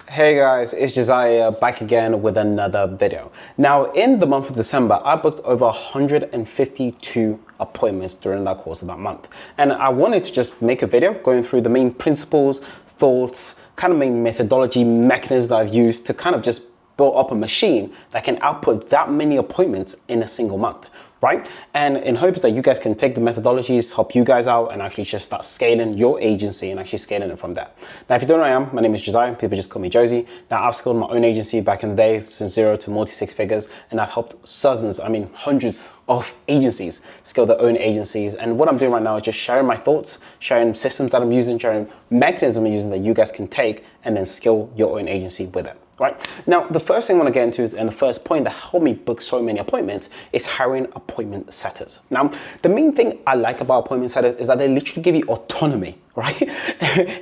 Hey guys, it's Josiah back again with another video. Now, in the month of December, I booked over 152 appointments during that course of that month. And I wanted to just make a video going through the main principles, thoughts, kind of main methodology, mechanisms that I've used to kind of just build up a machine that can output that many appointments in a single month, right? And in hopes that you guys can take the methodologies, help you guys out, and actually just start scaling your agency and actually scaling it from there. Now, if you don't know who I am, my name is Jozy. People just call me Jozy. Now, I've scaled my own agency back in the day, from 0 to multi-six figures, and I've helped hundreds of agencies scale their own agencies. And what I'm doing right now is just sharing my thoughts, sharing systems that I'm using, sharing mechanisms I'm using that you guys can take and then scale your own agency with it. Right? Now, the first thing I want to get into and the first point that helped me book so many appointments is hiring appointment setters. Now, the main thing I like about appointment setters is that they literally give you autonomy, right?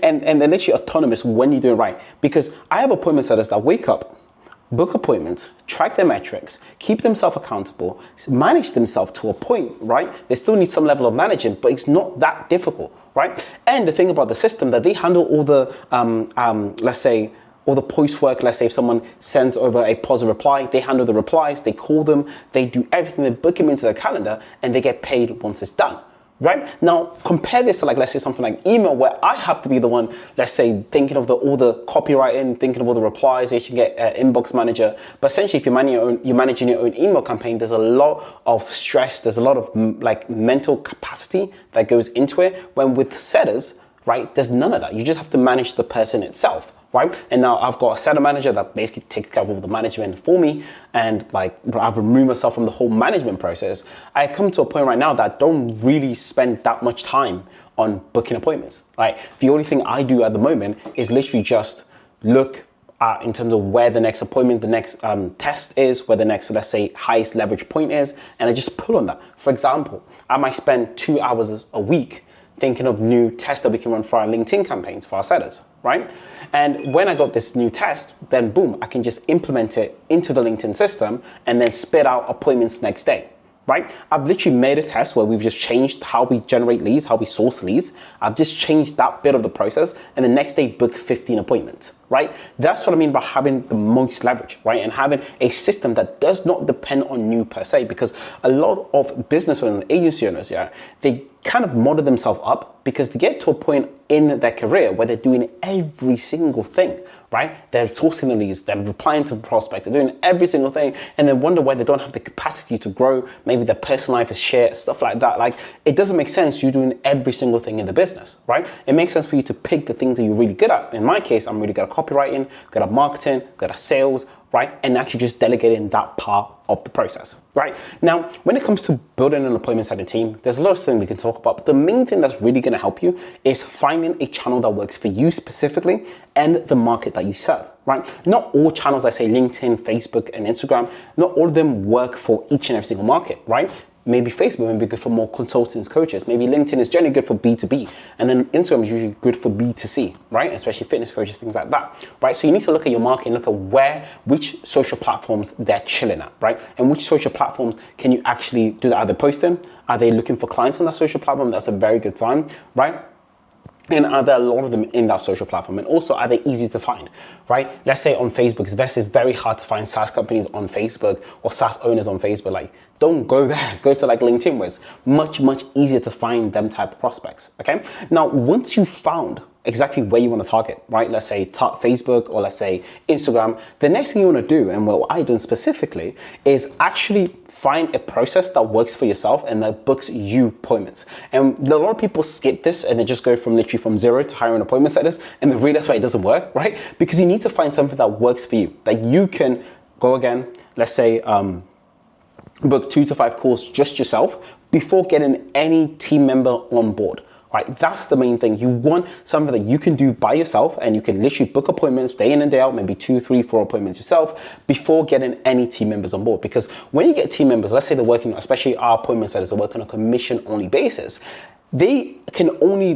and they're literally autonomous when you do it right. Because I have appointment setters that wake up, book appointments, track their metrics, keep themselves accountable, manage themselves to a point, right? They still need some level of managing, but it's not that difficult, right? And the thing about the system that they handle all the, let's say, or the post work. Let's say if someone sends over a positive reply, they handle the replies, they call them, they do everything, they book them into their calendar, and they get paid once it's done. Right? Now, compare this to let's say something like email, where I have to be the one, let's say, thinking of all the copywriting, thinking of all the replies. You should get an inbox manager. But essentially, if you're managing your own email campaign, there's a lot of stress. There's a lot of mental capacity that goes into it. When with setters, right, there's none of that. You just have to manage the person itself. Right? And now I've got a setter manager that basically takes care of all the management for me, and I've removed myself from the whole management process. I come to a point right now that I don't really spend that much time on booking appointments. Like, the only thing I do at the moment is literally just look at, in terms of where the next appointment, the next test is, where the next, let's say, highest leverage point is, and I just pull on that. For example, I might spend 2 hours a week thinking of new tests that we can run for our LinkedIn campaigns for our setters, right? And when I got this new test, then boom, I can just implement it into the LinkedIn system and then spit out appointments next day, right? I've literally made a test where we've just changed how we generate leads, how we source leads. I've just changed that bit of the process, and the next day booked 15 appointments, right? That's what I mean by having the most leverage, right? And having a system that does not depend on you per se, because a lot of business owners, agency owners, they kind of model themselves up because they get to a point in their career where they're doing every single thing, right? They're sourcing the leads, they're replying to prospects, they're doing every single thing, and then wonder why they don't have the capacity to grow. Maybe their personal life is shit, stuff like that. Like, it doesn't make sense you doing every single thing in the business, right? It makes sense for you to pick the things that you're really good at. In my case, I'm really good at copywriting, good at marketing, good at sales, right? And actually just delegating that part of the process, right? Now, when it comes to building an appointment setting team, there's a lot of things we can talk about, but the main thing that's really gonna help you is finding a channel that works for you specifically and the market that you serve, right? Not all channels, like say LinkedIn, Facebook, and Instagram, not all of them work for each and every single market, right? Maybe Facebook may be good for more consultants, coaches. Maybe LinkedIn is generally good for B2B. And then Instagram is usually good for B2C, right? Especially fitness coaches, things like that, right? So you need to look at your market and look at which social platforms they're chilling at, right? And which social platforms can you actually do that? Are they posting? Are they looking for clients on that social platform? That's a very good sign, right? And are there a lot of them in that social platform? And also, are they easy to find, right? Let's say on Facebook, it's very hard to find SaaS companies on Facebook or SaaS owners on Facebook. Like, don't go there. Go to LinkedIn, where it's much, much easier to find them type of prospects, okay? Now, once you've found exactly where you want to target, right? Let's say Facebook, or let's say Instagram. The next thing you want to do, and what I do specifically, is actually find a process that works for yourself and that books you appointments. And a lot of people skip this and they just go from literally from 0 to hiring appointment setters, and they realize why it doesn't work, right? Because you need to find something that works for you, that you can go again, let's say, book 2 to 5 calls just yourself before getting any team member on board. Right, that's the main thing. You want something that you can do by yourself, and you can literally book appointments day in and day out, maybe 2, 3, 4 appointments yourself before getting any team members on board. Because when you get team members, let's say they're working, especially our appointment setters, are working on a commission only basis, they can only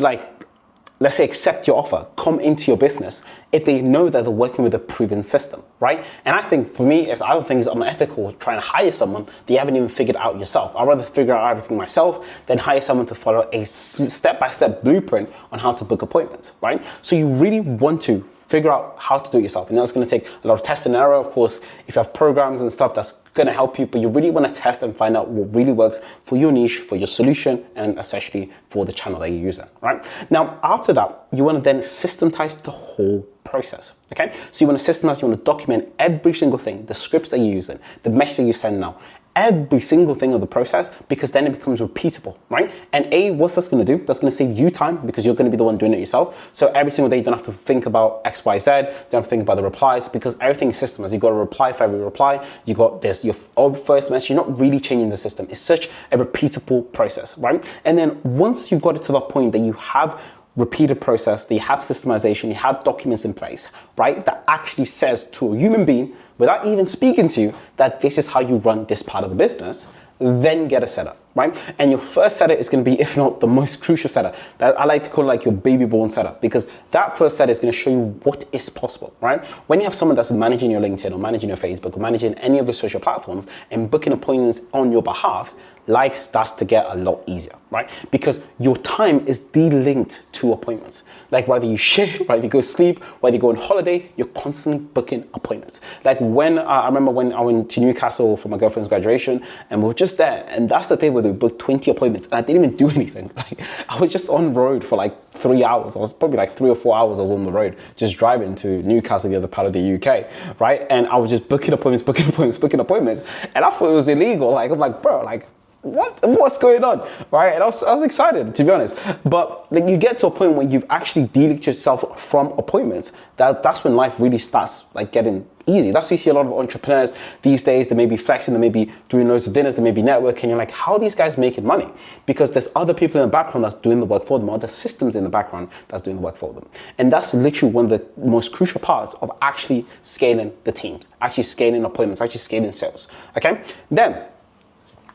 let's say, accept your offer, come into your business if they know that they're working with a proven system, right? And I think for me, I don't think it's unethical trying to hire someone that you haven't even figured out yourself. I'd rather figure out everything myself than hire someone to follow a step-by-step blueprint on how to book appointments, right? So you really want to figure out how to do it yourself. And that's going to take a lot of test and error. Of course, if you have programs and stuff, that's going to help you, but you really want to test and find out what really works for your niche, for your solution, and especially for the channel that you're using, right? Now, after that, you want to then systematize the whole process, okay? So you want to systemize, you want to document every single thing, the scripts that you're using, the message that you send now, every single thing of the process, because then it becomes repeatable, right? And what's that's going to do? That's going to save you time because you're going to be the one doing it yourself. So every single day you don't have to think about X, Y, Z, don't have to think about the replies because everything is systemized. You got a reply for every reply. You got this, your first message. You're not really changing the system. It's such a repeatable process, right? And then once you've got it to the point that you have repeated process, that you have systemization, you have documents in place, right? That actually says to a human being, without even speaking to you, that this is how you run this part of the business, then get a setup, right? And your first setup is going to be, if not the most crucial setup, that I like to call like your baby born setup, because that first setup is going to show you what is possible, right? When you have someone that's managing your LinkedIn or managing your Facebook or managing any of your social platforms and booking appointments on your behalf, life starts to get a lot easier, right? Because your time is de-linked to appointments. Like whether you shift, whether you go sleep, whether you go on holiday, you're constantly booking appointments. Like when, I remember when I went to Newcastle for my girlfriend's graduation and we were just there, and that's the day where we booked 20 appointments and I didn't even do anything. Like I was just on road for like 3 hours. I was probably like 3 or 4 hours I was on the road, just driving to Newcastle, the other part of the UK, right? And I was just booking appointments. And I thought it was illegal. Like, I'm like, bro, like, what's going on, right? And I was excited, to be honest. But like you get to a point where you've actually delinked yourself from appointments. That's when life really starts like getting easy. That's why you see a lot of entrepreneurs these days. They may be flexing, they may be doing loads of dinners, they may be networking. You're like, how are these guys making money? Because there's other people in the background that's doing the work for them, or other systems in the background that's doing the work for them. And that's literally one of the most crucial parts of actually scaling the teams, actually scaling appointments, actually scaling sales. Okay, then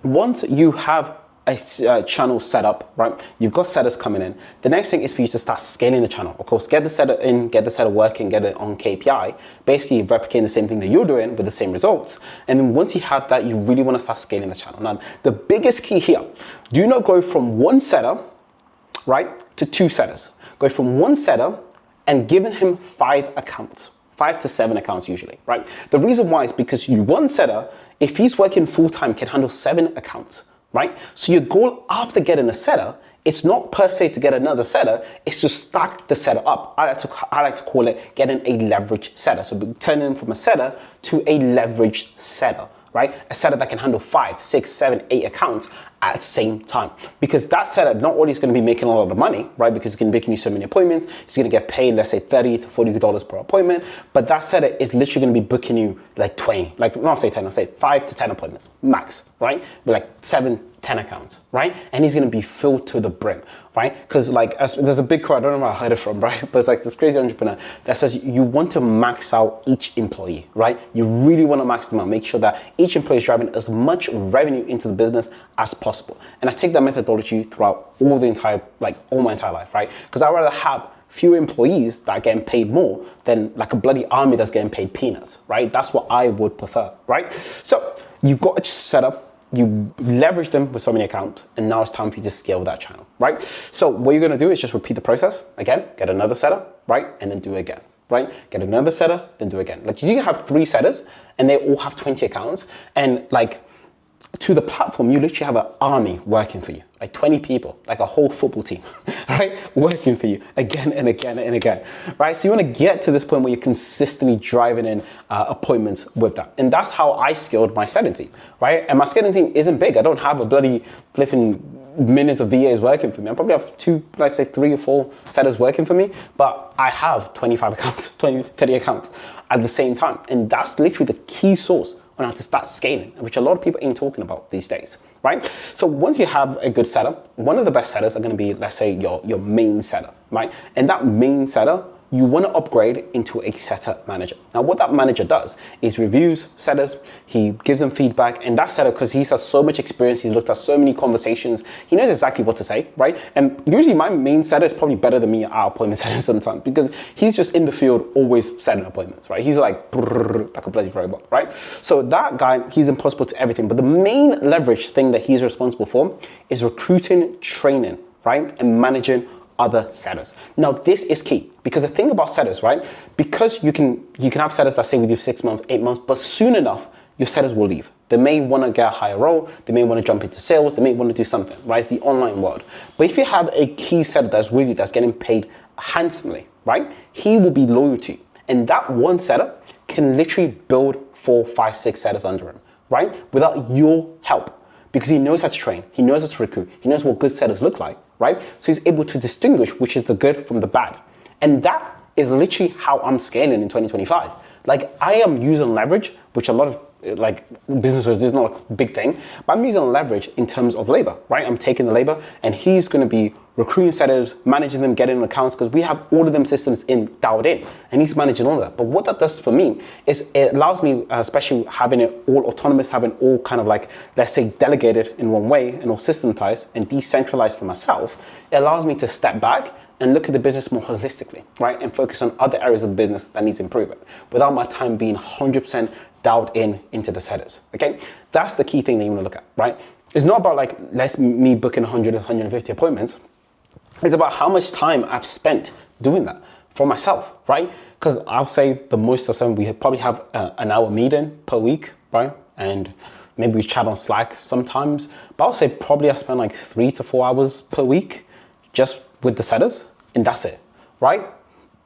once you have a channel set up, right? You've got setters coming in. The next thing is for you to start scaling the channel. Of course, get the setter in, get the setter working, get it on KPI, basically replicating the same thing that you're doing with the same results. And then once you have that, you really want to start scaling the channel. Now, the biggest key here, do not go from one setter, right, to 2 setters. Go from one setter and giving him 5 accounts. 5 to 7 accounts usually, right? The reason why is because one setter, if he's working full-time, can handle 7 accounts, right? So your goal after getting a setter, it's not per se to get another setter, it's to stack the setter up. I like to call it getting a leveraged setter. So turning from a setter to a leveraged setter, right? A setter that can handle 5, 6, 7, 8 accounts at the same time. Because that setter not only is going to be making a lot of money, right? Because it's going to be making you so many appointments, it's going to get paid, let's say $30 to $40 per appointment, but that setter is literally going to be booking you like 20, like not say 10, I'll say 5 to 10 appointments, max, right? With like 7, 10 accounts, right? And he's going to be filled to the brim, right? Because like, there's a big quote, I don't know where I heard it from, right? But it's like this crazy entrepreneur that says you want to max out each employee, right? You really want to max them out. Make sure that each employee is driving as much revenue into the business as possible. And I take that methodology throughout all my entire life, right? Because I'd rather have few employees that are getting paid more than like a bloody army that's getting paid peanuts, right? That's what I would prefer, right? So you've got to set up, you leverage them with so many accounts, and now it's time for you to scale that channel, right? So what you're gonna do is just repeat the process again, get another setter, right? And then do it again, right? Get another setter, then do it again. Like you can have 3 setters and they all have 20 accounts, and like to the platform, you literally have an army working for you, like 20 people, like a whole football team, right? Working for you again and again and again, right? So you want to get to this point where you're consistently driving in appointments with that. And that's how I scaled my selling team, right? And my selling team isn't big. I don't have a bloody flipping millions of VAs working for me. I probably have 2, let's say 3 or 4 setters working for me, but I have 25 accounts, 20, 30 accounts at the same time. And that's literally the key source on how to start scaling, which a lot of people ain't talking about these days, right? So once you have a good setup, one of the best setters are going to be, let's say, your main setter, right? And that main setter, you want to upgrade into a setter manager. Now, what that manager does is reviews setters, he gives them feedback, and that setter, because he has so much experience, he's looked at so many conversations, he knows exactly what to say, right? And usually my main setter is probably better than me at our appointment setter sometimes, because he's just in the field always setting appointments, right? He's like a bloody robot, right? So that guy, he's impossible to everything, but the main leverage thing that he's responsible for is recruiting, training, right? And managing other sellers. Now, this is key because the thing about sellers, right? Because you can have sellers that stay with you 6 months, 8 months, but soon enough, your sellers will leave. They may want to get a higher role. They may want to jump into sales. They may want to do something, right? It's the online world. But if you have a key seller that's with you, that's getting paid handsomely, right? He will be loyal to you. And that one seller can literally build 4, 5, 6 sellers under him, right? Without your help. Because he knows how to train, he knows how to recruit, he knows what good sellers look like, right? So he's able to distinguish which is the good from the bad. And that is literally how I'm scaling in 2025. Like, I am using leverage, which a lot of like businesses is not a big thing, but I'm using leverage in terms of labor, right? I'm taking the labor and he's going to be recruiting sellers, managing them, getting accounts, because we have all of them systems dialed in, and he's managing all of that. But what that does for me is it allows me, especially having it all autonomous, having all kind of like, let's say, delegated in one way and all systematized and decentralized for myself, it allows me to step back and look at the business more holistically, right? And focus on other areas of the business that needs improvement without my time being 100% dialed into the sellers, okay? That's the key thing that you wanna look at, right? It's not about like, me booking 100, 150 appointments. It's about how much time I've spent doing that for myself, right? Because I'll say the most of the time we probably have an hour meeting per week, right? And maybe we chat on Slack sometimes, but I'll say probably I spend like 3 to 4 hours per week just with the sellers, and that's it, right?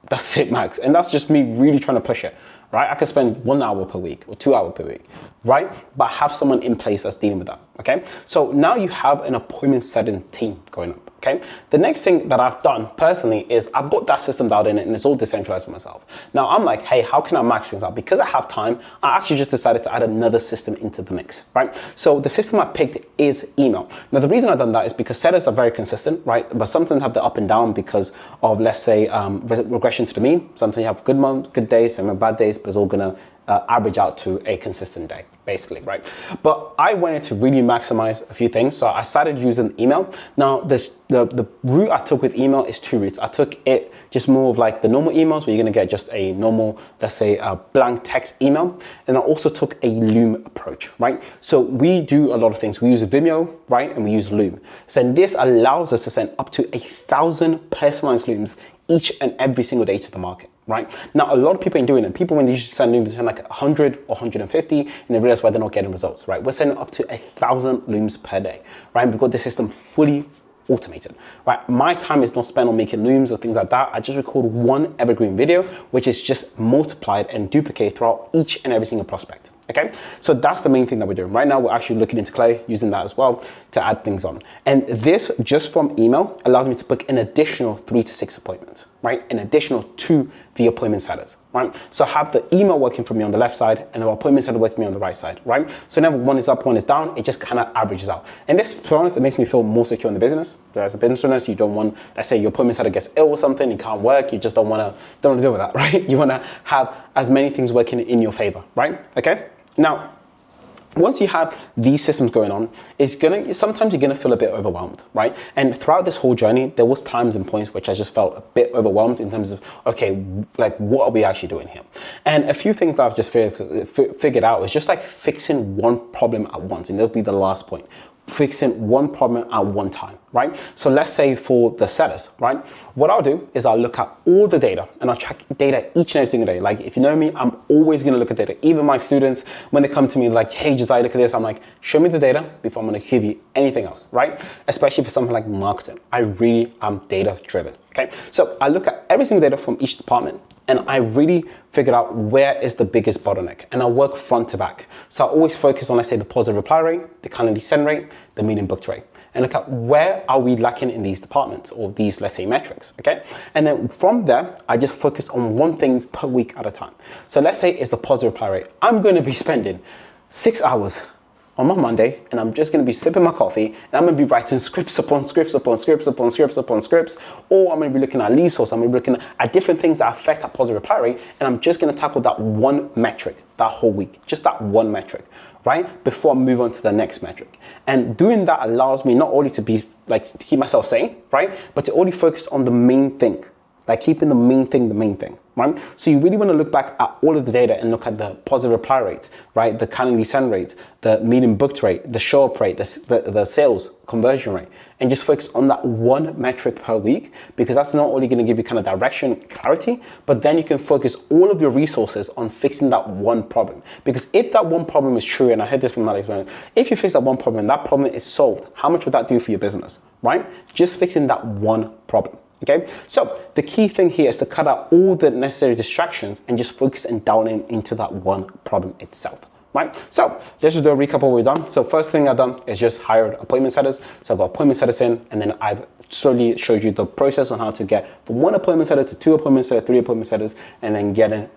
That's it, max. And that's just me really trying to push it, right? I could spend 1 hour per week or 2 hours per week, right? But have someone in place that's dealing with that, okay? So now you have an appointment setting team going up, okay? The next thing that I've done personally is I've got that system dialed in and it's all decentralized for myself. Now I'm like, hey, how can I max things out? Because I have time, I actually just decided to add another system into the mix, right? So the system I picked is email. Now the reason I've done that is because sellers are very consistent, right? But sometimes have the up and down because of, let's say, regression to the mean. Sometimes you have good months, good days, and bad days, but it's all gonna average out to a consistent day, basically, right? But I wanted to really maximize a few things, so I started using email. Now, the route I took with email is 2 routes. I took it just more of like the normal emails where you're gonna get just a normal, let's say, a blank text email. And I also took a Loom approach, right? So we do a lot of things. We use Vimeo, right? And we use Loom. So this allows us to send up to 1,000 personalized Looms each and every single day to the market, right? Now, a lot of people ain't doing it. People, when they usually send Looms, send like 100 or 150, and they realize why they're not getting results, right? We're sending up to 1,000 Looms per day, right? We've got the system fully automated, right? My time is not spent on making Looms or things like that. I just record one evergreen video, which is just multiplied and duplicated throughout each and every single prospect. Okay, so that's the main thing that we're doing. Right now, we're actually looking into Clay, using that as well to add things on. And this, just from email, allows me to book an additional 3 to 6 appointments, right? An additional to the appointment setters, right? So I have the email working for me on the left side and the appointment setter working for me on the right side, right? So whenever one is up, one is down, it just kind of averages out. And this, to be honest, it makes me feel more secure in the business. As a business owner, you don't want, let's say your appointment setter gets ill or something, you can't work, you just don't want to deal with that, right? You want to have as many things working in your favor, right? Okay. Now, once you have these systems going on, sometimes you're gonna feel a bit overwhelmed, right? And throughout this whole journey, there was times and points which I just felt a bit overwhelmed in terms of, okay, like what are we actually doing here? And a few things that I've just figured out is just like fixing one problem at once, and that'll be the last point. Fixing one problem at one time, right? So let's say for the sellers, right? What I'll do is I'll look at all the data and I'll track data each and every single day. Like if you know me, I'm always gonna look at data. Even my students, when they come to me like, hey, Jozy, look at this, I'm like, show me the data before I'm gonna give you anything else, right? Especially for something like marketing. I really am data driven, okay? So I look at every single data from each department and I really figured out where is the biggest bottleneck, and I work front to back. So I always focus on, let's say, the positive reply rate, the calendar send rate, the meeting booked rate, and look at where are we lacking in these departments or these, let's say, metrics, okay? And then from there, I just focus on one thing per week at a time. So let's say it's the positive reply rate. I'm gonna be spending 6 hours on my Monday, and I'm just gonna be sipping my coffee, and I'm gonna be writing scripts upon scripts upon scripts upon scripts upon scripts, or I'm gonna be looking at lead source, I'm gonna be looking at different things that affect that positive reply rate, and I'm just gonna tackle that one metric that whole week, just that one metric, right? Before I move on to the next metric. And doing that allows me not only to be like, to keep myself sane, right? But to only focus on the main thing like keeping the main thing, right? So you really want to look back at all of the data and look at the positive reply rate, right? The calendar send rate, the median booked rate, the show up rate, the sales conversion rate, and just focus on that one metric per week, because that's not only going to give you kind of direction, clarity, but then you can focus all of your resources on fixing that one problem. Because if that one problem is true, and I heard this from Alex, if you fix that one problem and that problem is solved, how much would that do for your business, right? Just fixing that one problem. Okay, so the key thing here is to cut out all the necessary distractions and just focus and dial in into that one problem itself, right? So let's just do a recap of what we've done. So first thing I've done is just hired appointment setters. So I've got appointment setters in, and then I've slowly showed you the process on how to get from one appointment setter to two appointment setters, three appointment setters, and then getting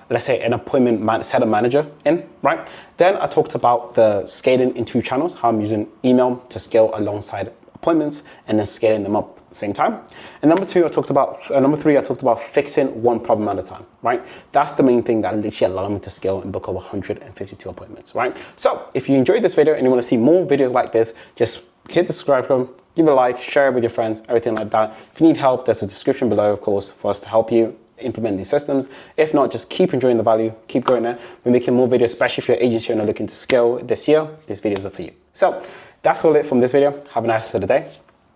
let's say an appointment setter manager in, right? Then I talked about the scaling in 2 channels, how I'm using email to scale alongside appointments and then scaling them up at the same time. And number three, I talked about fixing one problem at a time, right? That's the main thing that literally allowed me to scale and book over 152 appointments, right? So if you enjoyed this video and you want to see more videos like this, just hit the subscribe button, give it a like, share it with your friends, everything like that. If you need help, there's a description below, of course, for us to help you implement these systems. If not, just keep enjoying the value, keep going there. We're making more videos, especially if you're an agency and are looking to scale this year. These videos are for you. So that's all it from this video. Have a nice rest of the day.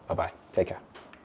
Bye-bye. Take care.